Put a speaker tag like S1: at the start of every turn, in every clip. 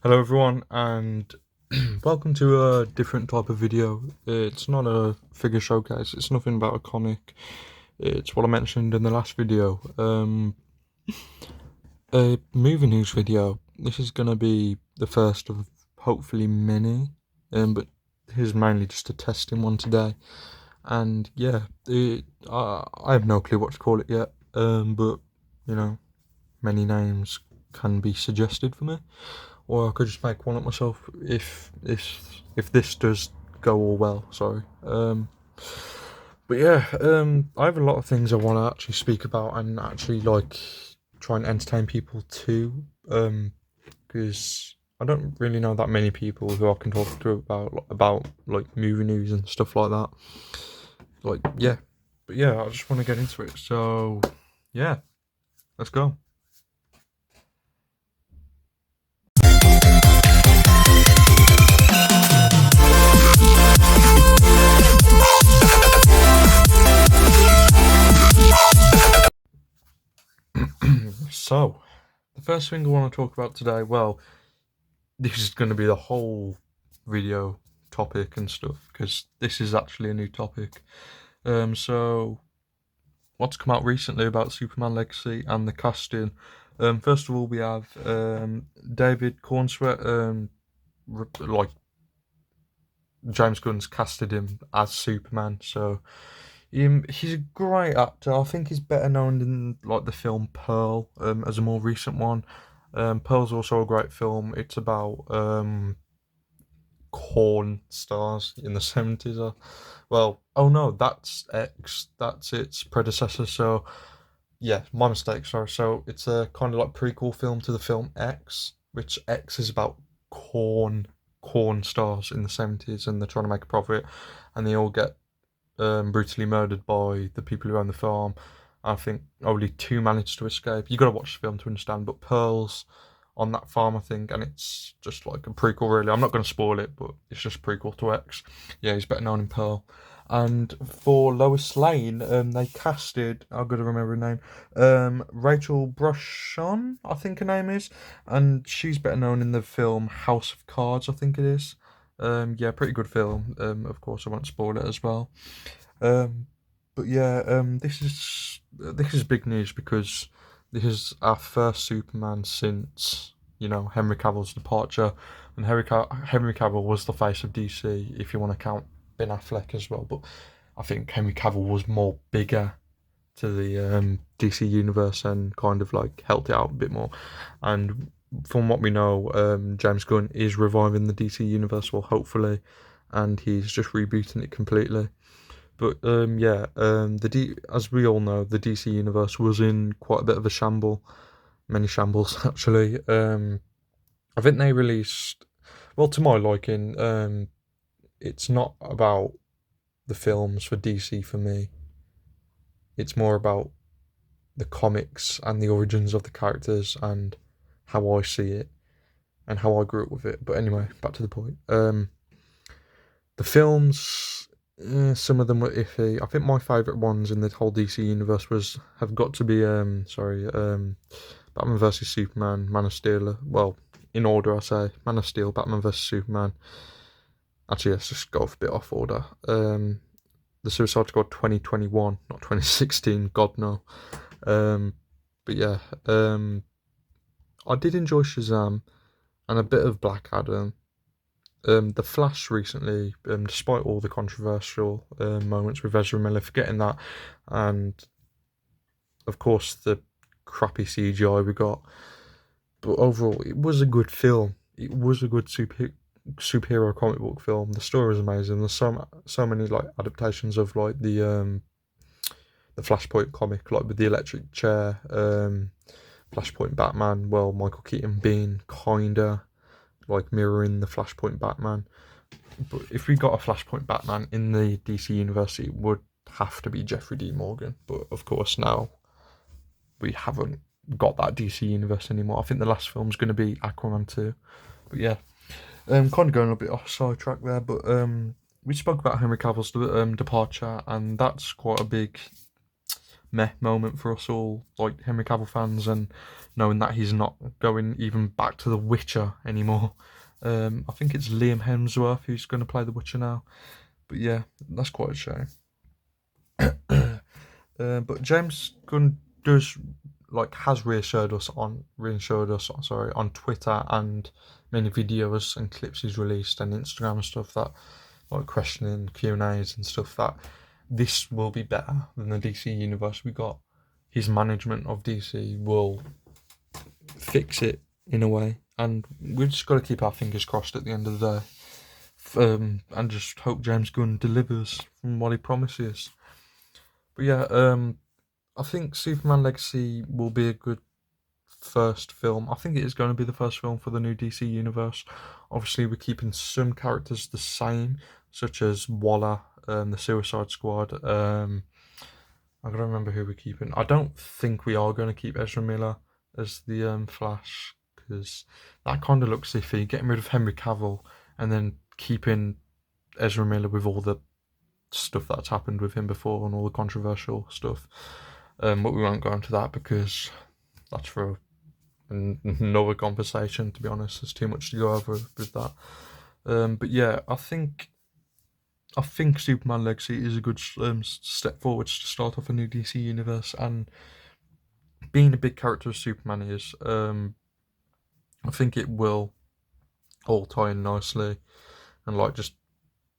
S1: Hello everyone, and welcome to a different type of video. It's not a figure showcase, it's nothing about a comic. It's what I mentioned in the last video. A movie news video. This is gonna be the first of hopefully many, but here's mainly just a testing one today. And yeah, I have no clue what to call it yet, but you know, many names can be suggested for me. Or I could just make one up myself if this does go all well. Sorry. But yeah, I have a lot of things I want to actually speak about and actually try and entertain people too. Because I don't really know that many people who I can talk to about like movie news and stuff like that. Yeah, but yeah, I just want to get into it. So yeah, let's go. So, the first thing I want to talk about today, well, this is going to be the whole video topic and stuff, because this is actually a new topic. So, what's come out recently about Superman Legacy and the casting? First of all, we have David Cornsweet, like James Gunn's casted him as Superman, so he's a great actor. I think he's better known in like the film Pearl, as a more recent one. Pearl's also a great film. It's about corn stars in the 70s. Well, oh no, that's X. That's its predecessor. So yeah, my mistake. Sorry. So it's a kind of like prequel film to the film X, which X is about corn stars in the 70s, and they're trying to make a profit, and they all get brutally murdered by the people who own the farm. I think only two managed to escape. You got to watch the film to understand. But Pearl's on that farm, I think, and it's just like a prequel. Really, I'm not going to spoil it, but it's just a prequel to X. Yeah, he's better known in Pearl. And for Lois Lane, they casted. I've got to remember her name. Rachel Brosnahan, I think her name is, and she's better known in the film House of Cards. I think it is. Yeah, pretty good film. Of course, I won't spoil it as well. Um, but yeah, this is big news because this is our first Superman since Henry Cavill's departure, and Henry Cavill was the face of DC if you want to count Ben Affleck as well. But I think Henry Cavill was more bigger to the DC universe and kind of like helped it out a bit more. And from what we know, James Gunn is reviving the DC universe, well, hopefully, and he's just rebooting it completely. But yeah, as we all know, the DC universe was in quite a bit of a shamble, many shambles actually. I think they released, well, to my liking, it's not about the films for DC for me. It's more about the comics and the origins of the characters and how I see it and how I grew up with it. But anyway, back to the point. The films, some of them were iffy. I think my favourite ones in the whole DC universe have got to be Batman vs Superman, Man of Steel. Well, in order, I say Man of Steel, Batman vs Superman. Actually, let's just go a bit off order. The Suicide Squad 2021, not 2016. God no. But yeah, I did enjoy Shazam and a bit of Black Adam. The Flash recently, despite all the controversial moments with Ezra Miller forgetting that, and of course the crappy CGI we got, but overall it was a good film. It was a good superhero comic book film. The story was amazing. There's so many like adaptations of like the Flashpoint comic, like with the electric chair, Flashpoint Batman. Well, Michael Keaton being kinda like mirroring the Flashpoint Batman. But if we got a Flashpoint Batman in the DC universe, it would have to be Jeffrey D. Morgan. But of course, now we haven't got that DC universe anymore. I think the last film's going to be Aquaman 2. But yeah, kind of going a bit off sidetrack there. But we spoke about Henry Cavill's departure, and that's quite a big meh moment for us all, like Henry Cavill fans, and knowing that he's not going even back to The Witcher anymore. I think it's Liam Hemsworth who's going to play The Witcher now. But yeah, that's quite a shame. But James Gunn does has reassured us, sorry, on Twitter and many videos and clips he's released and Instagram and stuff, that like questioning Q&As and stuff, that this will be better than the DC universe we got. His management of DC will fix it in a way, and we've just got to keep our fingers crossed at the end of the day, and just hope James Gunn delivers from what he promises. But yeah, I think Superman Legacy will be a good first film. I think it is going to be the first film for the new DC universe. Obviously, we're keeping some characters the same, such as Waller, the Suicide Squad. I don't remember who we're keeping. I don't think we are going to keep Ezra Miller as the Flash, because that kind of looks iffy. Getting rid of Henry Cavill and then keeping Ezra Miller with all the stuff that's happened with him before and all the controversial stuff. But we won't go into that because that's for another conversation, to be honest. There's too much to go over with that. But yeah, I think Superman Legacy is a good step forwards to start off a new DC universe, and being a big character as Superman is, I think it will all tie in nicely and just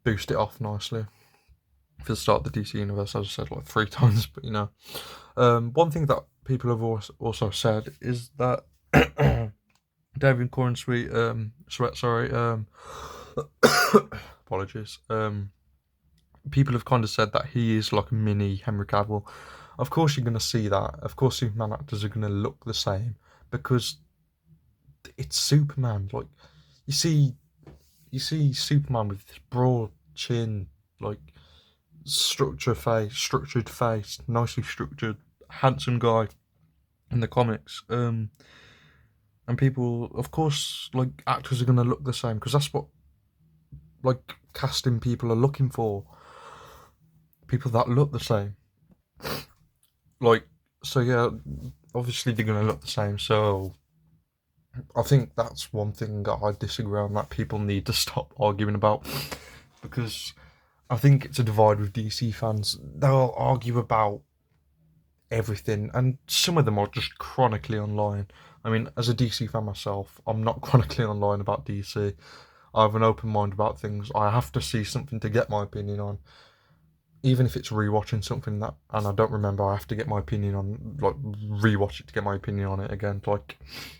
S1: boost it off nicely for the start of the DC universe, as I said 3 times. But one thing that people have also said is that David Corn Sweat, apologies. People have kind of said that he is like a mini Henry Cavill. Of course you're going to see that. Of course Superman actors are going to look the same because it's Superman. You see Superman with this broad chin, structured face, nicely structured, handsome guy in the comics. And people, of course, actors are going to look the same because that's what casting people are looking for. People that look the same. So yeah, obviously they're going to look the same. So I think that's one thing that I disagree on, that people need to stop arguing about, because I think it's a divide with DC fans. They'll argue about everything, and some of them are just chronically online. I mean, as a DC fan myself, I'm not chronically online about DC. I have an open mind about things. I have to see something to get my opinion on. Even if it's rewatching something and I don't remember, I have to get my opinion on, rewatch it to get my opinion on it again.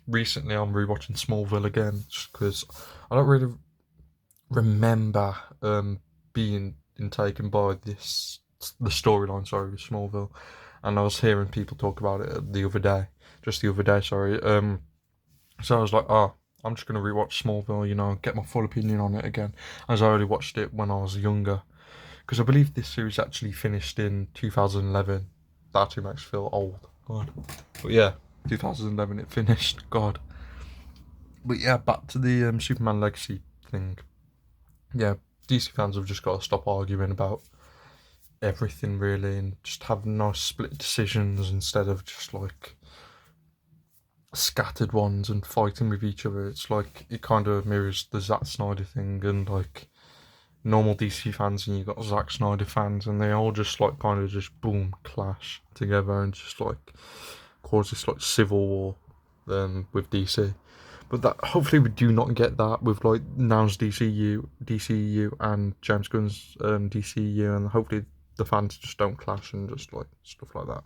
S1: Recently I'm rewatching Smallville again, just because I don't really remember being taken by the storyline, sorry, with Smallville. And I was hearing people talk about it the other day, sorry. So I was like, I'm just going to rewatch Smallville, get my full opinion on it again, as I only watched it when I was younger. Because I believe this series actually finished in 2011. That actually makes me feel old. God. But yeah, 2011 it finished. God. But yeah, back to the Superman Legacy thing. Yeah, DC fans have just got to stop arguing about everything, really, and just have nice split decisions instead of just scattered ones and fighting with each other. It's it kind of mirrors the Zack Snyder thing and normal DC fans, and you've got Zack Snyder fans, and they all just kind of just boom clash together and just cause this civil war with DC. But that hopefully we do not get that with now's DCEU and James Gunn's DCEU, and hopefully the fans just don't clash and just stuff like that.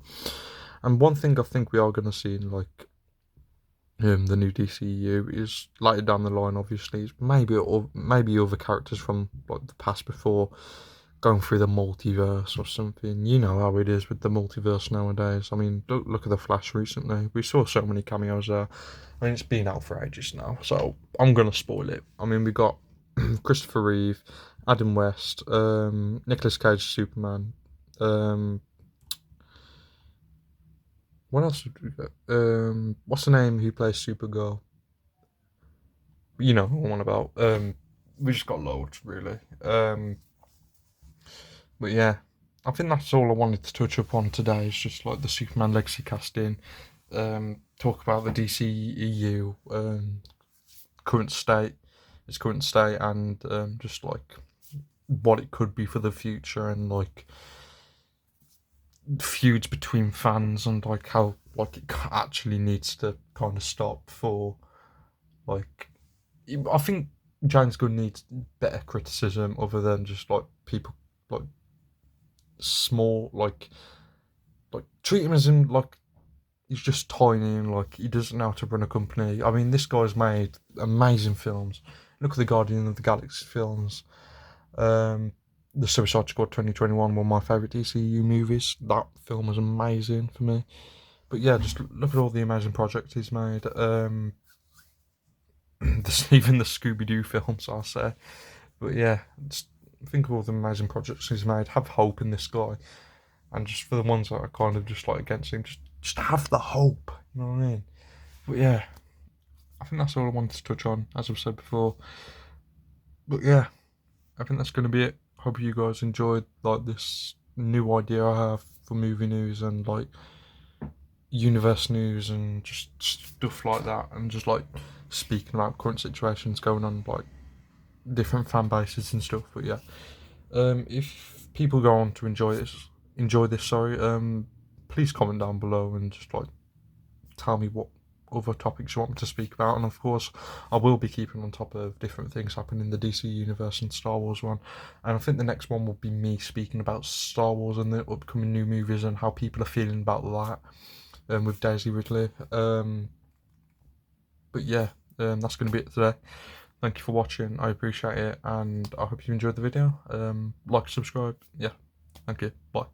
S1: And one thing I think we are going to see in the new DCEU is later down the line, obviously, is maybe other characters from the past before going through the multiverse or something. You know how it is with the multiverse nowadays. I mean, look at the Flash recently. We saw so many cameos there. I mean, it's been out for ages now, so I'm gonna spoil it. I mean, we got Christopher Reeve, Adam West, Nicolas Cage Superman. What else did we get? What's the name who plays Supergirl? You know who I'm on about. We just got loads, really. But yeah, I think that's all I wanted to touch upon today. Is just like the Superman legacy casting, talk about the DCEU, current state, its current state, and just like what it could be for the future, and like feuds between fans, and like how like it actually needs to kind of stop for like. I think James Gunn needs better criticism other than just like people like small like treat him as in like he's just tiny and like he doesn't know how to run a company. I mean, this guy's made amazing films. Look at the Guardian of the Galaxy films. The Suicide Squad 2021, one of my favourite DCEU movies. That film was amazing for me. But yeah, just look at all the amazing projects he's made. Even the Scooby Doo films, I'll say. But yeah, just think of all the amazing projects he's made. Have hope in this guy, and just for the ones that are kind of just like against him, just have the hope. You know what I mean? But yeah, I think that's all I wanted to touch on, as I've said before. But yeah, I think that's going to be it. Hope you guys enjoyed like this new idea I have for movie news and like universe news and just stuff like that, and just like speaking about current situations going on like different fan bases and stuff. But yeah, if people go on to enjoy this, sorry, please comment down below and just like tell me what other topics you want me to speak about, and of course I will be keeping on top of different things happening in the DC universe and Star Wars one, and I think the next one will be me speaking about Star Wars and the upcoming new movies and how people are feeling about that, with Daisy Ridley. But yeah, that's going to be it today. Thank you for watching, I appreciate it, and I hope you enjoyed the video. Like, subscribe, yeah, thank you, bye.